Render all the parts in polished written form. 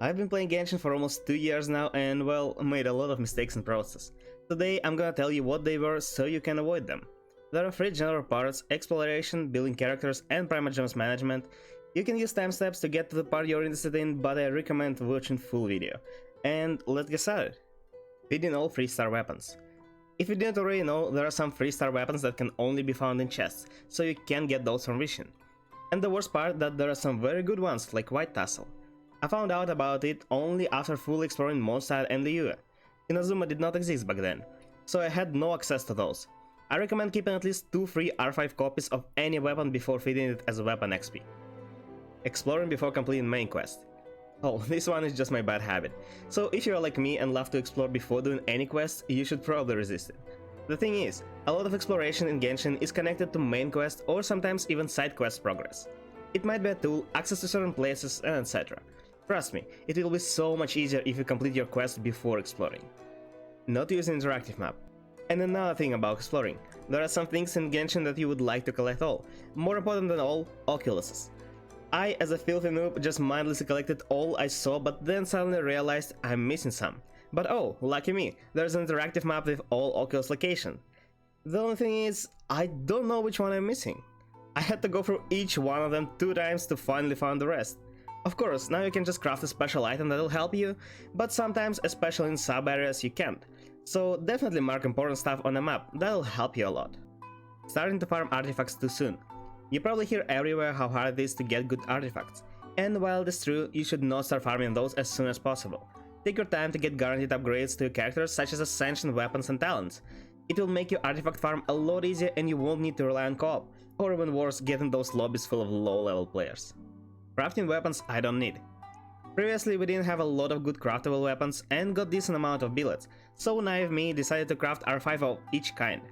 I've been playing Genshin for almost 2 years now and, well, made a lot of mistakes in process. Today I'm gonna tell you what they were so you can avoid them. There are 3 general parts: exploration, building characters, and primogems management. You can use time steps to get to the part you're interested in, but I recommend watching full video. And let's get started. Feeding all 3-star weapons. If you didn't already know, there are some 3-star weapons that can only be found in chests, so you can get those from wishing. And the worst part, that there are some very good ones, like White Tassel. I found out about it only after fully exploring Mondstadt and Liyue. Inazuma did not exist back then, so I had no access to those. I recommend keeping at least 2 free R5 copies of any weapon before feeding it as a weapon XP. Exploring before completing main quest. Oh, this one is just my bad habit. So if you're like me and love to explore before doing any quest, you should probably resist it. The thing is, a lot of exploration in Genshin is connected to main quest or sometimes even side quest progress. It might be a tool, access to certain places, and etc. Trust me, it will be so much easier if you complete your quest before exploring. Not use an interactive map. And another thing about exploring, there are some things in Genshin that you would like to collect all. More important than all, oculuses. I, as a filthy noob, just mindlessly collected all I saw, but then suddenly realized I'm missing some. But oh, lucky me, there's an interactive map with all Oculus location. The only thing is, I don't know which one I'm missing. I had to go through each one of them 2 times to finally find the rest. Of course, now you can just craft a special item that'll help you, but sometimes, especially in sub areas, you can't. So definitely mark important stuff on a map, that'll help you a lot. Starting to farm artifacts too soon. You probably hear everywhere how hard it is to get good artifacts, and while that's true, you should not start farming those as soon as possible. Take your time to get guaranteed upgrades to your characters such as ascension, weapons, and talents. It will make your artifact farm a lot easier and you won't need to rely on co-op, or even worse, getting those lobbies full of low-level players. Crafting weapons I don't need. Previously we didn't have a lot of good craftable weapons and got decent amount of billets, so naive me decided to craft R5 of each kind.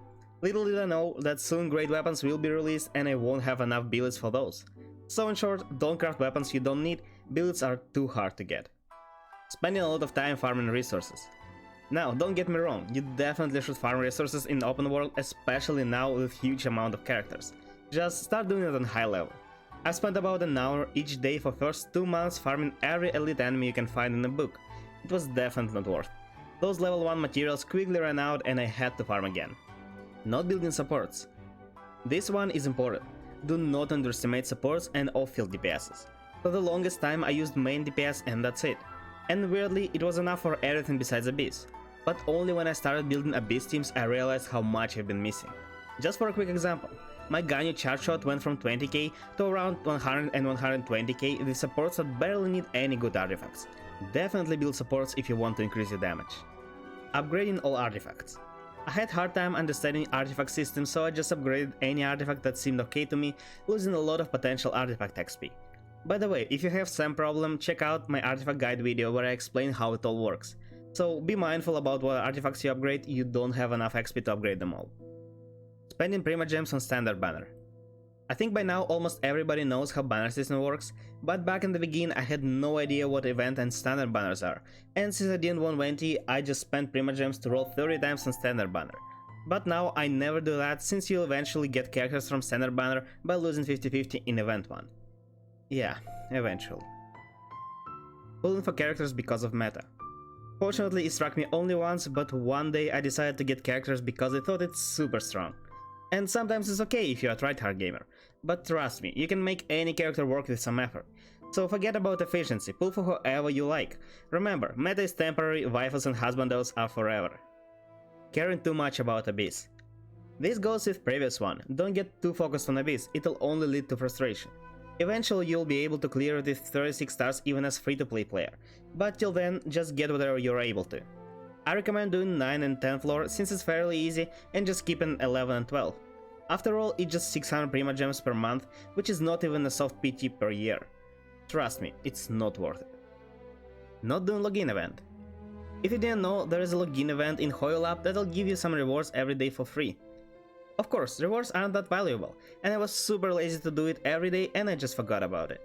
Little did I know that soon great weapons will be released and I won't have enough billets for those. So in short, don't craft weapons you don't need, billets are too hard to get. Spending a lot of time farming resources. Now, don't get me wrong, you definitely should farm resources in the open world, especially now with huge amount of characters. Just start doing it on high level. I've spent about an hour each day for first 2 months farming every elite enemy you can find in a book. It was definitely not worth. Those level 1 materials quickly ran out and I had to farm again. Not building supports. This one is important. Do not underestimate supports and off-field DPSs. For the longest time I used main DPS and that's it. And weirdly it was enough for everything besides Abyss. But only when I started building Abyss teams I realized how much I've been missing. Just for a quick example. My Ganyu charge shot went from 20k to around 100 and 120k with supports that barely need any good artifacts. Definitely build supports if you want to increase your damage. Upgrading all artifacts. I had hard time understanding artifact systems, so I just upgraded any artifact that seemed okay to me, losing a lot of potential artifact XP. By the way, if you have same problem, check out my artifact guide video where I explain how it all works. So be mindful about what artifacts you upgrade, you don't have enough XP to upgrade them all. Spending primogems on standard banner. I think by now almost everybody knows how banner system works, but back in the beginning I had no idea what event and standard banners are, and since I didn't want 20, I just spent primogems to roll 30 times on standard banner. But now I never do that since you'll eventually get characters from standard banner by losing 50-50 in event 1. Yeah, eventually. Pulling for characters because of meta. Fortunately it struck me only once, but one day I decided to get characters because I thought it's super strong. And sometimes it's okay if you're a tryhard gamer, but trust me, you can make any character work with some effort. So forget about efficiency, pull for whoever you like. Remember, meta is temporary, waifus and husbandos are forever. Caring too much about Abyss. This goes with previous one, don't get too focused on Abyss, it'll only lead to frustration. Eventually you'll be able to clear it with 36 stars even as free-to-play player, but till then, just get whatever you're able to. I recommend doing 9 and 10 floor since it's fairly easy and just keeping 11 and 12. After all, it's just 600 primogems per month, which is not even a soft PT per year. Trust me, it's not worth it. Not doing login event. If you didn't know, there is a login event in Hoyo Lab that'll give you some rewards every day for free. Of course, rewards aren't that valuable, and I was super lazy to do it every day and I just forgot about it.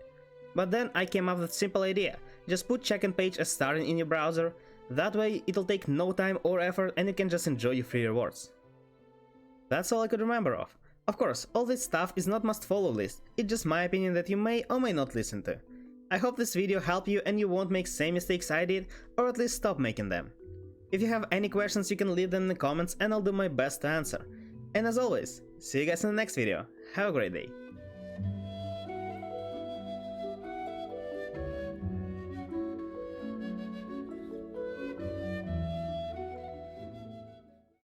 But then I came up with a simple idea, just put check-in page as starting in your browser. That way, it'll take no time or effort and you can just enjoy your free rewards. That's all I could remember of. Of course, all this stuff is not must-follow list, it's just my opinion that you may or may not listen to. I hope this video helped you and you won't make same mistakes I did, or at least stop making them. If you have any questions, you can leave them in the comments and I'll do my best to answer. And as always, see you guys in the next video. Have a great day.